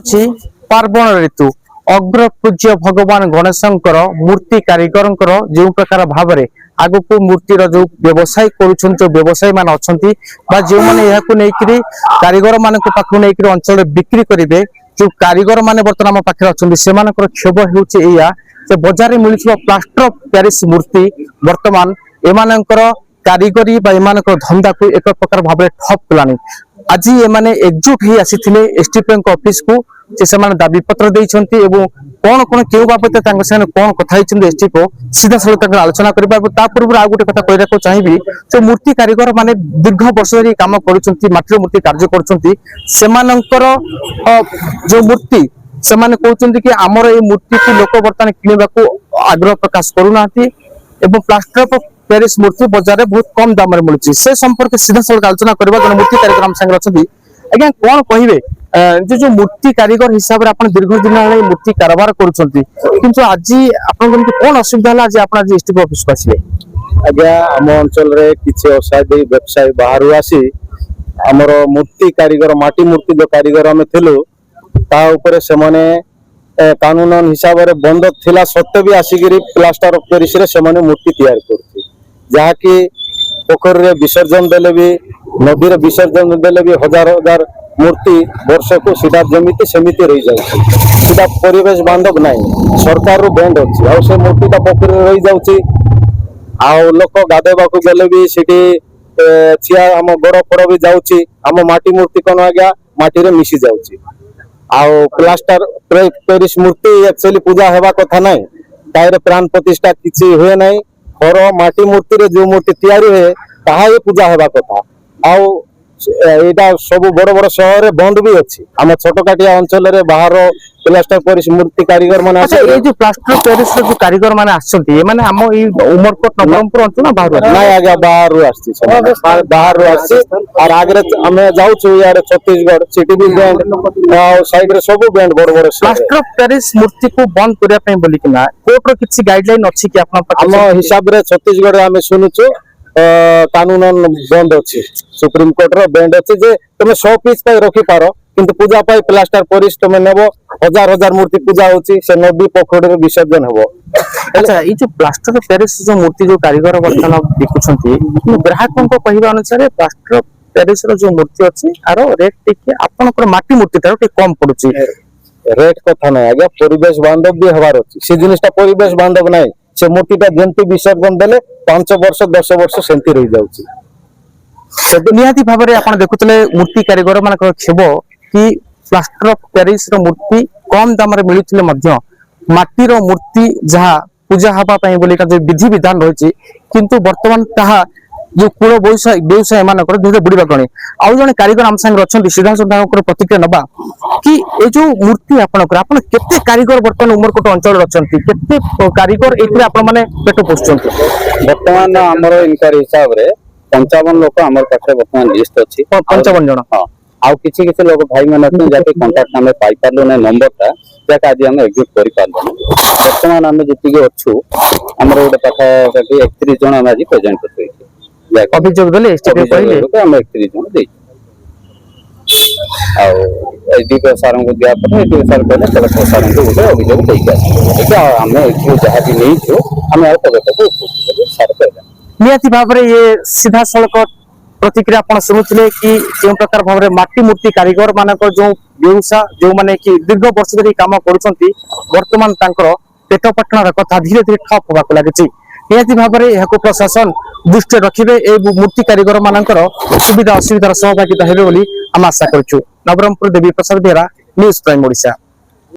आसुछि पार्वण ऋतु अग्र पूज्य भगवान गणेशंकर मूर्ति कारीगरंकर जो प्रकार भाव में आगु को मूर्तिर जो व्यवसाय करुछन जो व्यवसायी मान अछंती बा जो माने यहाकु नेकरी कारीगर मानक पाखु नेकरी अंचल बिक्री करिवे जो कारीगर माने वर्तमान पाखे अछंती सेमानकर क्षोभ हेउछि एया जे बाजार रे मिलुछिबा प्लास्टर ऑफ पेरिस मूर्ति वर्तमान एमानकर कारीगरी बा एमानकर धंदा को एक प्रकार भाव में ठप कलानी आज एमाने एकजुट ही आसीथिले एसटीपी ऑफिस को से दाबी पत्र देइछंती एवं कौन कौन केउ बाबत तांग सेने कौन कथा हिचंती एसटीपी सीधा सलग तक आलोचना करबा ता पूर्व आ गोटे कथा कहरा को चाहिबी जो मूर्ति कारीगर माने दीर्घ वर्ष धरि काम करूछंती माटी मूर्ति कार्य करूछंती सेमानंकर जो मूर्ति सेमाने कहउछंती कि हमर ए मूर्ति को लोक वर्तमान किनिबा को आग्रह प्रकाश करूनांती एवं प्लास्टर ऑफ पेरिस मूर्ति बाजार में बहुत कम दाम मिलुची से संपर्क सीधा सलग आलोचना करबा जन मूर्ति कारीगर हम संग अछंती आज्ञा कोन कहिबे जो मूर्ति कारीगर हिसाब रे आपण दीर्घ दिन वाले मूर्ति कारोबार करूछंती किंतु आज आपण को कोन असुविधा हला जे आपण आज एसटीपी ऑफिस को आसीले आज्ञा हम अंचल रे किछि असाध्य व्यवसाय बाहर आसी हमर मूर्ति कारीगर माटी मूर्ति जो कारीगर हम थिलु ता ऊपर से माने कानून हिसाब रे बंद थिला सत्य भी आसीगिरी प्लास्टर ऑफ पेरिस रे से माने मूर्ति तैयार करथि जहा कि पोखर रे विसर्जन देले भी नदी रे विसर्जन देले भी हजार हजार मूर्ति वर्ष को सीधा जमीती सेमिति रही जाउछि सीधा परिवेश बांधव नाही सरकार रो बैंड अछि आ से मूर्ति ता पोखर रे रही जाउछि आ लोक गादेबा को गेले भी सिटी चिया हम बड़ पड़ भी जाउछि हम माटी मूर्ति कोन आज्ञा माटी रे मिसी जाउछि आ प्लास्टर पेरिस मूर्ति एक्चुअली पूजा हेबा कथा नाही तारे प्राण प्रतिष्ठा किछि होय नाही और माटी मूर्ति रे जो मूर्ति तैयारी है ताहा ये पूजा हेबा कथा आ एटा सब बड़ बड़ शहर रे बंद भी अछि हम छोटकाटिया अंचल रे बाहर प्लास्टर पेरिस मूर्ति कारीगर माने अच्छा ए जो प्लास्टर पेरिस रे जो कारीगर माने आछंती ए माने हम ई उमरकोट नवरंगपुर अंचल ना बाहर नाही आगे बाहर आछि बाहर आछि और आगे हमें जाउ छु यार छत्तीसगढ़ सिटी भी बैंड आ साइड रे सब बैंड बड़ बड़ प्लास्टर पेरिस मूर्ति को बंद करिया पई बोली कि ना कोर्ट रो किछि गाइडलाइन अछि कि आपन हम हिसाब रे छत्तीसगढ़ हमें सुनु छु कानून बंद अच्छी सुप्रीम कोर्ट रो बैंड अच्छी जे तुम 100 पीस पे रखी पारो किंतु पूजा पाई प्लास्टर पेरिस तुम नेबो हजार हजार मूर्ति पूजा होची से नदी पोखर रे विसर्जन होबो। अच्छा ई जो प्लास्टर पेरिस जो मूर्ति जो कारीगर वर्तमान बिकुछंती ग्राहकन को कहिबा अनुसार प्लास्टर पेरिस रो जो मूर्ति अछि आरो रेट टिके आपनकर माटी मूर्ति तारो टे कम पड़ुची रेट कथा नै आगे परिवेश बांधव भी हवार अछि से जिनिसटा परिवेश बांधव नै से मूर्तिटा जंती विसर्जन देले 5 वर्ष 10 वर्ष सेंती रही जाउची से निहाती भाबरे आपण देखुतले मूर्ति कारीगर मानकर खेबो कि प्लास्टर ऑफ पेरिस रो मूर्ति कम दाम रे मिलुतले मध्य माटी रो मूर्ति जहा पूजा हबा पई बोली का जो विधि विधान रहिछि किंतु वर्तमान ताहा जो कुल व्यवसाय मानकर धीरे बुढ़ा गणी आउ जने कारीगर आम संग रछन सीधा सीधा प्रतिक्रिया नबा कि ए जो मूर्ति आपनकर आपन केते कारीगर वर्तमान उमरकोट अंचल रछंती केते कारीगर एथि आपन माने पेट पोछचंती वर्तमान हमर इनकार हिसाब रे 55 लोक हमर पाखे वर्तमान लिस्ट अछि 55 जण हां आउ किछि किछि लोक भाई माने अछन जाके कांटेक्ट हमें पाई पारलो नै नंबर ता जाके आज हम एग्जीक्यूट करि पारलो वर्तमान हम जति के अछु हमर ओडे पाखे 31 जण हम आज प्रेजेंट करथि अभियोग देले एसटीपी पहिले हम 31 जण देई आ एडी को सारंग को दिया पता एडी सार पहले कलेक्टर सारंग को अभियोग देई गया एटा हम एठी जहा भी नहीं छो हम और पगत को सार पहले नियति भाबरे ये सीधा सड़क प्रतिक्रिया आपण सुनुथिले कि जे प्रकार भाबरे माटी मूर्ति कारीगर मानक जो व्यवसाय जो माने कि दीर्घ वर्ष धरि काम करूछंती वर्तमान तांकर पेट पटणार कथा धीरे धीरे ठप होबा को लागिछि नियति भाबरे एहाको प्रशासन दृष्टि रखिबे ए मूर्ति कारीगर मानकर सुविधा असुविधार सहभागिता हेबे बोली हम आशा करछु। नवरंगपुर देवी प्रसाद बेरा न्यूज प्राइम ओडिशा।